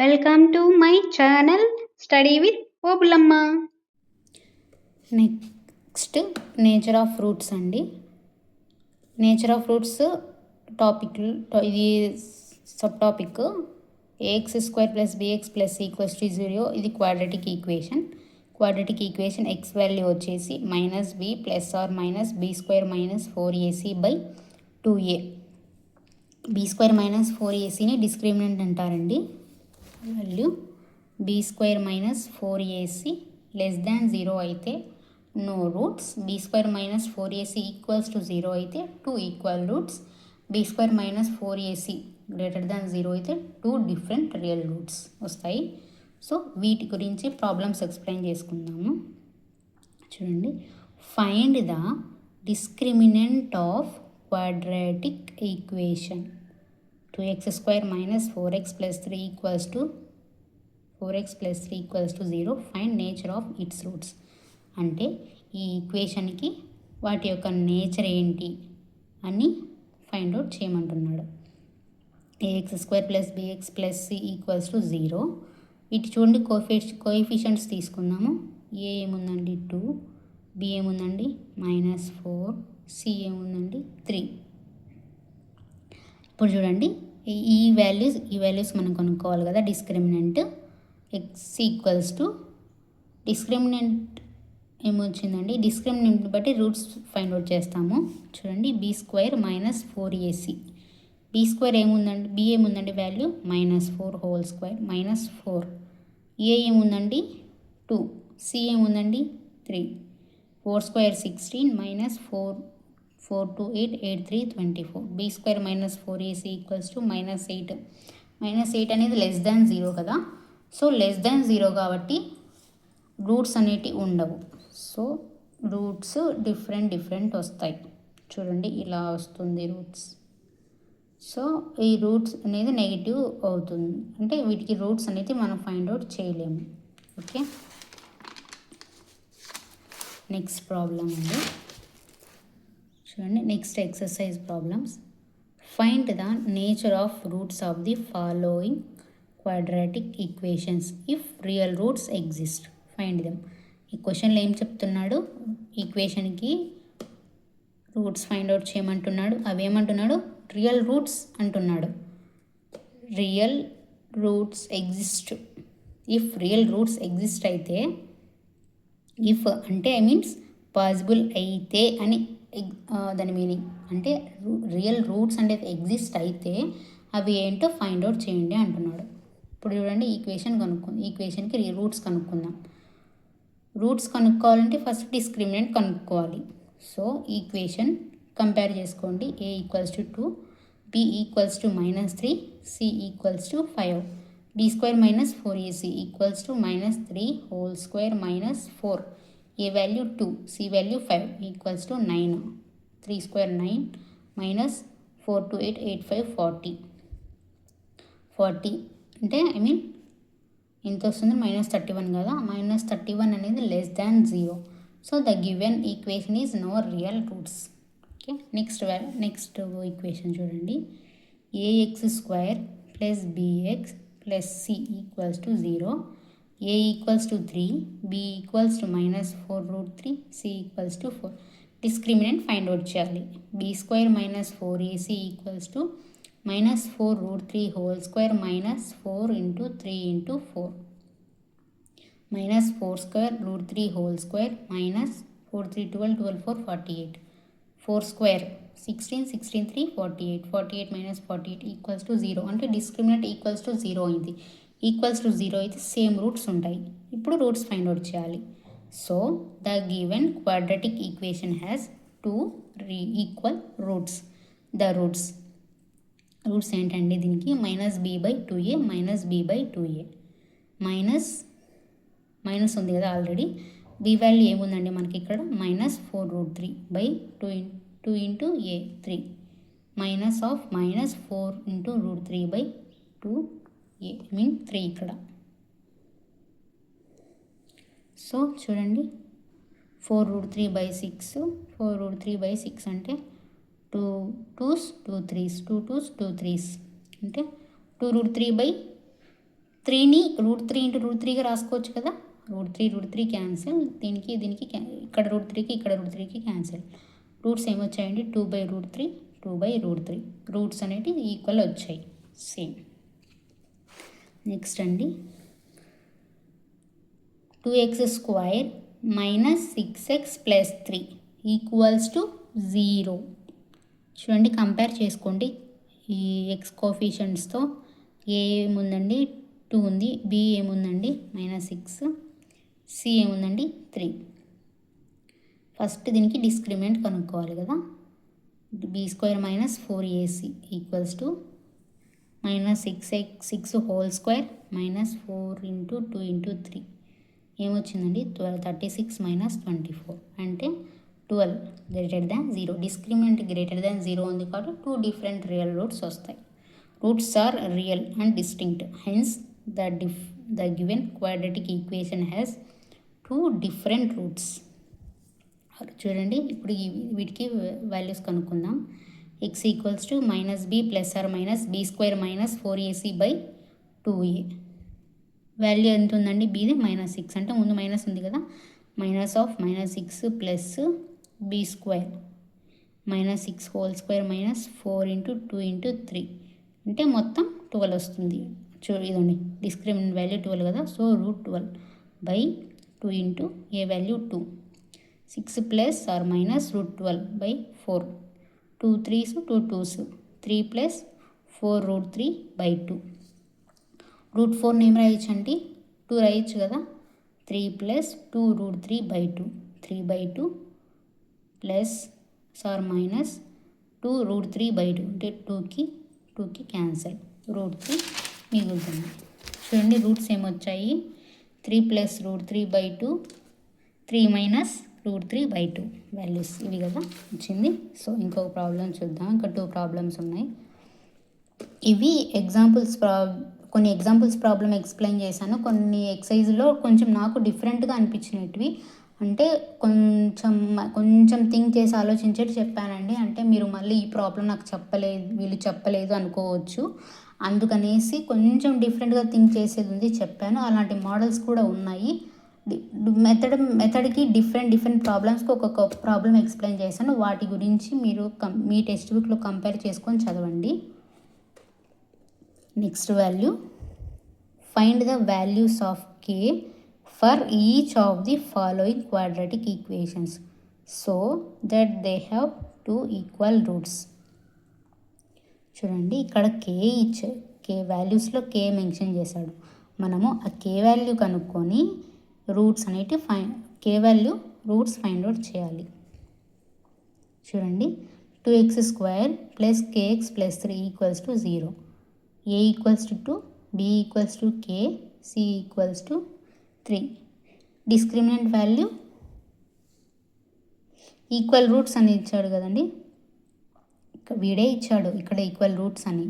Welcome to my channel study with Obulamma. Next nature of fruits అండి. Nature of fruits topic ఇది sub topic ax square plus bx plus equals to 0. ఇది quadratic equation x value వచ్చేసి minus b plus or minus b square minus 4ac by 2a. B square minus 4acని discriminant అంటారండి. Value b square minus 4ac less than 0 అయితే no roots, be square minus 4ac equals to 0 అయితే 2 equal roots, be square minus 4ac greater than 0 అయితే 2 different real roots వస్తాయి. So వీటి గురించి problems explain చేసుకుందాము. చూడండి, find the discriminant of quadratic equation 2x square minus 4x plus 3 equals to 0. Find nature of its roots. అంటే ఈ ఈక్వేషన్కి వాటి యొక్క నేచర్ ఏంటి అని ఫైండ్ అవుట్ చేయమంటున్నాడు. ax square plus bx plus c equals to 0. వీటి చూడండి కోఎఫిషియంట్స్ తీసుకుందాము. a ఏముందండి 2, b ఏముందండి -4, c ఏముందండి 3. ఇప్పుడు చూడండి, ఈ వాల్యూస్ మనం కనుక్కోవాలి కదా. Discriminant x equals to discriminant ఏమొచ్చిందండి, డిస్క్రిమినెంట్ బట్టి రూట్స్ ఫైండ్ అవుట్ చేస్తాము. చూడండి, b square minus 4ac, b square ఏముందండి, బి ఏముందండి value -4 whole square minus 4, a ఏముందండి 2, సి ఏముందండి 3, 4 square 16 minus 4 2 8 8 3 24, b square minus 4ac equals to -8. -8 అనేది లెస్ దాన్ 0 కదా. సో లెస్ దాన్ 0 కాబట్టి రూట్స్ అనేటివి ఉండవు. సో రూట్స్ డిఫరెంట్ వస్తాయి. చూడండి, ఇలా వస్తుంది రూట్స్. సో ఈ రూట్స్ అనేది నెగిటివ్ అవుతుంది, అంటే వీటికి రూట్స్ అనేది మనం ఫైండ్ అవుట్ చేయలేము. ఓకే, నెక్స్ట్ ప్రాబ్లం అండి. చూడండి, next exercise problems. Find the nature of roots of the following quadratic equations if real roots exist. Find them. ఈ క్వశ్చన్లో ఏం చెప్తున్నాడు, ఈక్వేషన్కి రూట్స్ ఫైండ్ అవుట్ చేయమంటున్నాడు. అవి ఏమంటున్నాడు, రియల్ రూట్స్ అంటున్నాడు. Real roots exist. If real roots exist అయితే, if అంటే ఐ మీన్స్ పాసిబుల్ అయితే అని దాని మీనింగ్. అంటే రియల్ రూట్స్ అంటే ఎగ్జిస్ట్ అయితే అవి ఏంటో ఫైండ్ అవుట్ చేయండి అంటున్నాడు. ఇప్పుడు చూడండి, ఈక్వేషన్కి రూట్స్ కనుక్కుందాం. రూట్స్ కనుక్కోవాలంటే ఫస్ట్ డిస్క్రిమినెంట్ కనుక్కోవాలి. సో ఈక్వేషన్ కంపేర్ చేసుకోండి. a equals to 2, b equals to -3, c equals to 5, b square minus 4ac equals to -3 whole square minus 4, a value 2, c value 5 equals to 9, 3 square 9 minus 4 2 8 8 5 40 అంటే I mean ఎంత వస్తుంది, -31 కదా. -31 అనేది less than 0. So the given equation is no real roots. Okay, next equation చూడండి. ax square plus bx plus c equals to 0, a equals to 3, b equals to -4 √3, c equals to 4. Discriminant find out చేయాలి. b square minus 4ac equals to -4 √3 whole square minus 4 into 3 into 4, -4 square √3 whole square minus 4 3 12 12 4 48, 4 square 16 16 3 48, 48 minus 48 equals to 0. అంటే discriminant equals to 0 అయింది. Equals to 0 అయితే same roots ఉంటాయి. ఇప్పుడు roots find out చేయాలి. So the given quadratic equation has 2 equal roots. The roots ఏంటండి దీనికి, -b/2a -b/2a, minus ఉంది కదా ఆల్రెడీ. b వాల్యూ ఏముందండి మనకి ఇక్కడ -4 √3 by 2 into a 3, minus of -4 into √3 by 2a mean 3 ఇక్కడ. సో చూడండి, 4 √3/6, 4 √3/6 అంటే 2 2s 2 3s 2 2s 2 3s అంటే 2 √3/3 3ని √3 ఇంటూ √3గా రాసుకోవచ్చు కదా. √3 క్యాన్సిల్, దీనికి ఇక్కడ √3కి ఇక్కడ √3కి క్యాన్సిల్. రూట్స్ ఏమొచ్చాయండి 2/√3 2/√3. రూట్స్ అనేవి ఈక్వల్ వచ్చాయి సేమ్. నెక్స్ట్ అండి 2x² minus 6x plus 3 equals to 0. చూడండి, కంపేర్ చేసుకోండి. ఈ ఎక్స్ కోఫిషియంట్స్తో ఏ ఏముందండి 2 ఉంది, బి ఏముందండి -6, సి ఏముందండి 3. ఫస్ట్ దీనికి డిస్క్రిమినెంట్ కనుక్కోవాలి కదా. b² minus 4ac equals to -6 whole square minus 4 into 2 into 3 ఏమొచ్చిందండి 36 మైనస్ 24 అంటే 12 greater than 0. Discriminant greater than 0 ఉంది కాబట్టి 2 డిఫరెంట్ రియల్ రూట్స్ వస్తాయి. Roots are real and distinct, hence the given quadratic equation has 2 different roots. చూడండి, ఇప్పుడు వీటికి values కనుక్కుందాం. x equals to -b plus or minus b² minus 4ac/2a. Value ఎంత ఉందండి bది -6 అంటే ముందు మైనస్ ఉంది కదా. -6 plus b² -6 whole square minus 4 into 2 into 3 అంటే మొత్తం 12 వస్తుంది. ఇదండి డిస్క్రిమినెంట్ వాల్యూ 12 కదా. So √12/2 into a value 2. 6 plus or minus √12/4. 2 3s 2 2s 3 plus 4 √3/2. √4 ఏం రాయొచ్చు అంటే 2 రాయొచ్చు కదా. 3 ప్లస్ 2 √3/2 3/2 ప్లస్ ఆర్ మైనస్ 2 √3/2 అంటే 2కి క్యాన్సల్, √3 మిగులుతుంది. చూడండి, రూట్స్ ఏమొచ్చాయి 3 ప్లస్ √3/2 3 మైనస్ √3/2 వాల్యూస్ ఇవి కదా వచ్చింది. సో ఇంకొక ప్రాబ్లం చూద్దాం. ఇంకా 2 ప్రాబ్లమ్స్ ఉన్నాయి. ఇవి కొన్ని ఎగ్జాంపుల్స్ ప్రాబ్లం ఎక్స్ప్లెయిన్ చేశాను. కొన్ని ఎక్సైజ్లో కొంచెం నాకు డిఫరెంట్గా అనిపించినవి, అంటే కొంచెం థింక్ చేసి ఆలోచించేది చెప్పానండి. అంటే మీరు మళ్ళీ ఈ ప్రాబ్లం నాకు వీళ్ళు చెప్పలేదు అనుకోవచ్చు. అందుకనేసి కొంచెం డిఫరెంట్గా థింక్ చేసేది ఉంది చెప్పాను. అలాంటి మోడల్స్ కూడా ఉన్నాయి. మెథడ్కి డిఫరెంట్ ప్రాబ్లమ్స్కి ఒక్కొక్క ప్రాబ్లం ఎక్స్ప్లెయిన్ చేశాను. వాటి గురించి మీరు మీ టెక్స్ట్ బుక్లో కంపేర్ చేసుకొని చదవండి. Next value, find the values of k for each of the following quadratic equations so that they have 2 equal roots. చూడండి, ఇక్కడ k వాల్యూస్లో k మెన్షన్ చేశాడు. మనము ఆ k వాల్యూ కనుక్కొని రూట్స్ అనేటివి రూట్స్ ఫైండ్ అవుట్ చేయాలి. చూడండి, 2x² plus kx plus 3 equals to 0. a equals to 2, b equals to k, c equals to 3. Discriminant value equal roots అని ఇచ్చాడు కదండి. వీడే ఇచ్చాడు ఇక్కడ ఈక్వల్ రూట్స్ అని.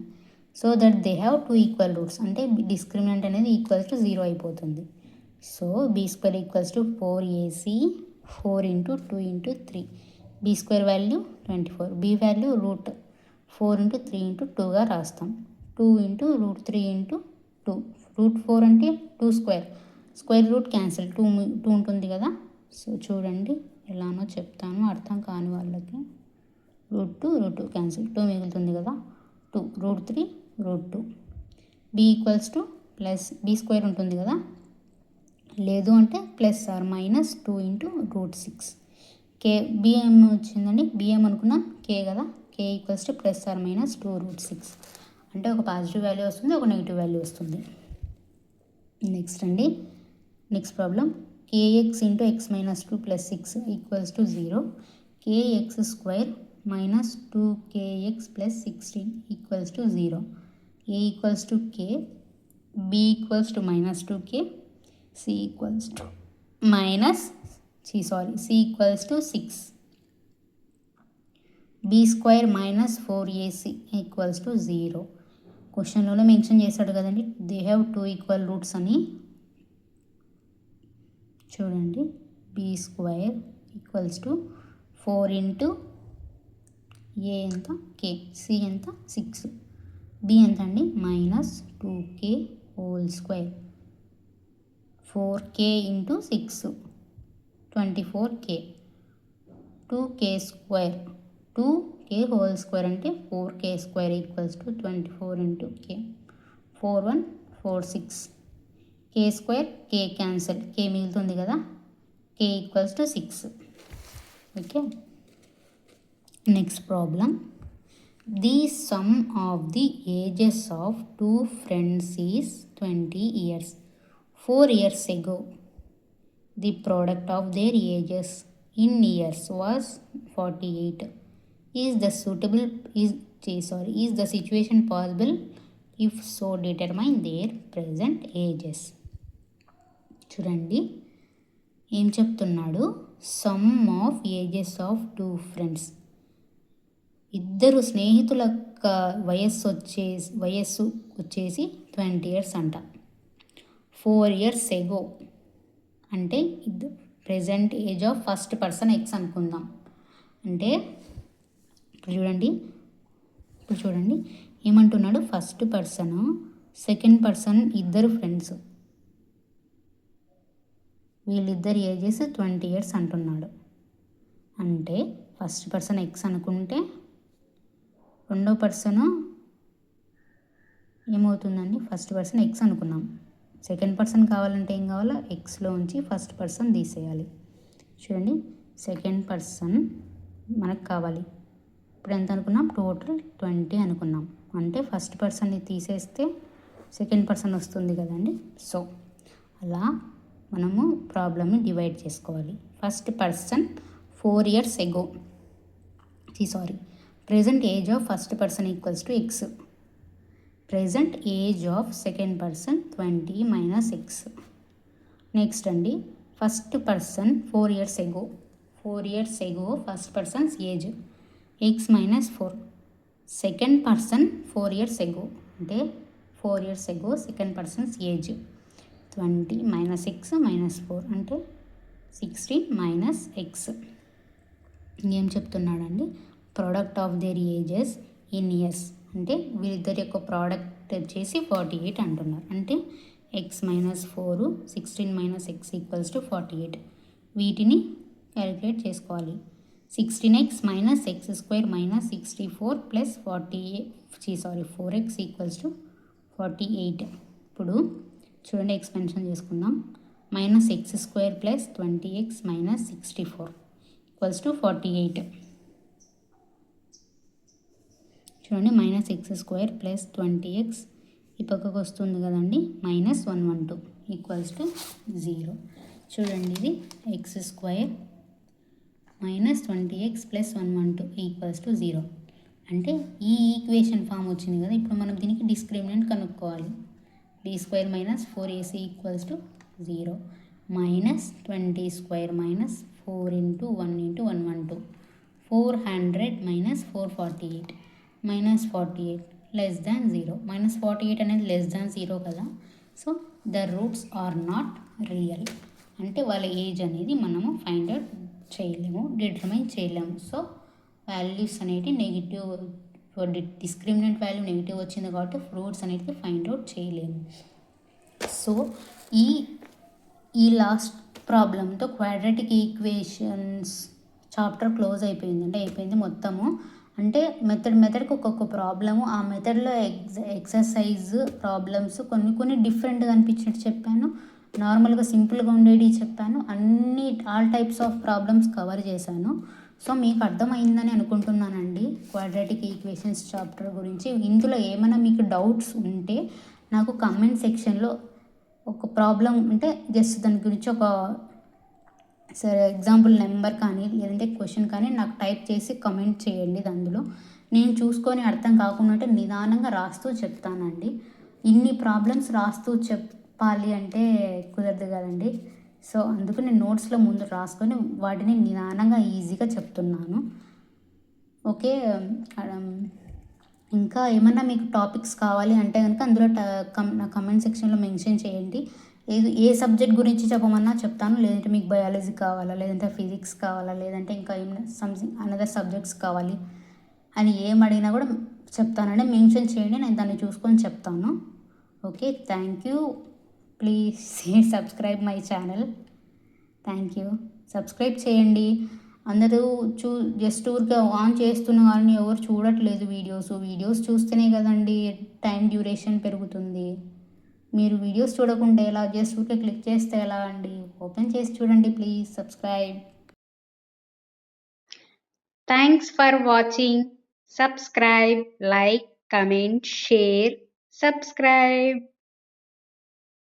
So that they have 2 equal roots అంటే డిస్క్రిమినెంట్ అనేది ఈక్వల్స్ టు 0 అయిపోతుంది. So b² equals to 4ac 4 into 2 into 3. b² value 24, b value √4 into 3 into 2గా రాస్తాం. 2 ఇంటూ √3 ఇంటూ 2. √4 అంటే 2², స్క్వేర్ రూట్ క్యాన్సిల్, 2 ఉంటుంది కదా. సో చూడండి, ఎలానో చెప్తాను అర్థం కాని వాళ్ళకి. √2 క్యాన్సిల్, 2 మిగులుతుంది కదా. 2 √3 √2. b equals to plus b² ఉంటుంది కదా, లేదు అంటే ప్లస్ ఆర్ మైనస్ 2 ఇంటూ √6. బిఎం వచ్చిందండి, బిఎం అనుకున్నాం k కదా. k equals to plus or minus 2 √6 అంటే ఒక పాజిటివ్ వాల్యూ వస్తుంది, ఒక నెగిటివ్ వాల్యూ వస్తుంది. Next problem, kx into x minus 2 plus 6 equals to 0. kx² minus 2kx plus 16 equals to 0. a equals to k, b equals to minus 2k, c equals to c 6. b² minus 4ac equals to 0. క్వశ్చన్లో mention చేశాడు కదండి, they have 2 equal roots అని. చూడండి, b² equals to 4 into a ఎంత k, c ఎంత 6, b ఎంత అండి -2k whole square 4k into 6 24k 2k square 2k whole square అంటే 4k square equals to 24 into k 4146 k square k cancel k మిగులుతుంది కదా k equals to 6. Okay, next problem. The some of the ages of 2 friends is 20 years. 4 years ago the product of their ages in years was 48. Is the situation possible? If so, determine their present ages. చూడండి ఏం చెప్తున్నాడు. Some of ages of 2 friends, ఇద్దరు స్నేహితుల వయస్సు వచ్చేసి 20 years అంట. 4 years ago అంటే present age of first person X అనుకుందాం. అంటే ఇప్పుడు చూడండి ఏమంటున్నాడు. ఫస్ట్ పర్సన్ సెకండ్ పర్సన్ ఇద్దరు ఫ్రెండ్స్, వీళ్ళిద్దరి ఏజెస్ 20 years అంటున్నాడు. అంటే ఫస్ట్ పర్సన్ ఎక్స్ అనుకుంటే రెండో పర్సన్ ఏమవుతుందండి. ఫస్ట్ పర్సన్ ఎక్స్ అనుకున్నాం, సెకండ్ పర్సన్ కావాలంటే ఏం కావాలో ఎక్స్లో ఉంచి ఫస్ట్ పర్సన్ తీసేయాలి. చూడండి సెకండ్ పర్సన్ మనకు కావాలి. ఇప్పుడు ఎంత అనుకున్నాం, టోటల్ 20 అనుకున్నాం. అంటే ఫస్ట్ పర్సన్ని తీసేస్తే సెకండ్ పర్సన్ వస్తుంది కదండి. సో అలా మనము ప్రాబ్లమ్ని డివైడ్ చేసుకోవాలి. First person 4 years ago, present age of first person equals to x. Present age of second person 20 minus x. Next అండి, first person 4 years ago first persons age x minus 4. Second person 4 years ago అంటే 4 years ago second persons age 20 minus x minus 4 అంటే 16 minus x. ఏం చెప్తున్నాడండి, product of their ages in years అంటే వీళ్ళిద్దరి యొక్క product వచ్చేసి 48 అంటున్నారు. అంటే x minus 4 16 minus x equals to 48. వీటిని క్యాలిక్యులేట్ చేసుకోవాలి. 16x minus x square minus 64 plus 4x equals to 48. ఇప్పుడు చూడండి ఎక్స్పెన్షన్ చేసుకుందాం. Minus x square plus 20x minus 64 equals to 48. చూడండి minus x square plus 20x ఈ పక్కకు వస్తుంది కదండి, మైనస్ 112 ఈక్వల్స్ టు 0. చూడండి ఇది X square minus 20x plus 112 equals to 0. అంటే ఈ ఈక్వేషన్ ఫామ్ వచ్చింది కదా. ఇప్పుడు మనం దీనికి డిస్క్రిమినెంట్ కనుక్కోవాలి. d square minus 4ac equals to 0 minus 20 square minus 4 into 1 into 112 400 minus 448 minus 48 less than 0. Minus 48 అనేది లెస్ దాన్ 0 కదా. So the roots are not real అంటే వాళ్ళ ఏజ్ అనేది మనము ఫైండ్ అవుట్ చేయలేము, డిటర్మైన్ చేయలేము. సో వాల్యూస్ అనేవి నెగిటివ్, డిస్క్రిమినెంట్ వాల్యూ నెగిటివ్ వచ్చింది కాబట్టి ఫ్రూట్స్ అనేది ఫైండ్ అవుట్ చేయలేము. సో ఈ లాస్ట్ ప్రాబ్లంతో క్వాడ్రాటిక్ ఈక్వేషన్స్ చాప్టర్ క్లోజ్ అయిపోయింది. అంటే అయిపోయింది మొత్తము. అంటే మెథడ్కి ఒక్కొక్క ప్రాబ్లము, ఆ మెథడ్లో ఎక్సర్సైజ్ ప్రాబ్లమ్స్ కొన్ని డిఫరెంట్గా అనిపించినట్టు చెప్పాను, నార్మల్గా సింపుల్గా ఉండేవి చెప్పాను, all types of problems cover చేశాను. సో మీకు అర్థమైందని అనుకుంటున్నానండి క్వాడ్రాటిక్ ఈక్వేషన్స్ చాప్టర్ గురించి. ఇందులో ఏమైనా మీకు డౌట్స్ ఉంటే నాకు కమెంట్ సెక్షన్లో ఒక ప్రాబ్లం ఉంటే జస్ట్ దాని గురించి ఒక సరే ఎగ్జాంపుల్ నెంబర్ కానీ లేదంటే క్వశ్చన్ కానీ నాకు టైప్ చేసి కమెంట్ చేయండి. అందులో నేను చూసుకొని అర్థం కాకుండా నిదానంగా రాస్తూ చెప్తానండి. ఇన్ని ప్రాబ్లమ్స్ రాస్తూ చెప్పాలి అంటే కుదరదు కదండి. సో అందుకు నేను నోట్స్లో ముందు రాసుకొని వాటిని నిదానంగా ఈజీగా చెప్తున్నాను. ఓకే, ఇంకా ఏమన్నా మీకు టాపిక్స్ కావాలి అంటే కనుక అందులో నా కమెంట్ సెక్షన్లో మెన్షన్ చేయండి. ఏ సబ్జెక్ట్ గురించి చెప్పమన్నా చెప్తాను. లేదంటే మీకు బయాలజీ కావాలా, లేదంటే ఫిజిక్స్ కావాలా, లేదంటే ఇంకా ఏమైనా సంథింగ్ అనదర్ సబ్జెక్ట్స్ కావాలి అని ఏం అడిగినా కూడా చెప్తానండి. మెన్షన్ చేయండి, నేను దాన్ని చూసుకొని చెప్తాను. Okay, thank you. Please subscribe my channel. Thank you. Subscribe చేయండి. అందరూ జస్ట్ ఊరికే ఆన్ చేస్తున్న కానీ ఎవరు చూడట్లేదు వీడియోస్ చూస్తేనే కదండి టైం డ్యూరేషన్ పెరుగుతుంది. మీరు వీడియోస్ చూడకుండా ఎలా, జస్ట్ ఊరికే క్లిక్ చేస్తే ఎలా అండి? ఓపెన్ చేసి చూడండి please. Subscribe. Thanks for watching. Subscribe, like, comment, share. Subscribe.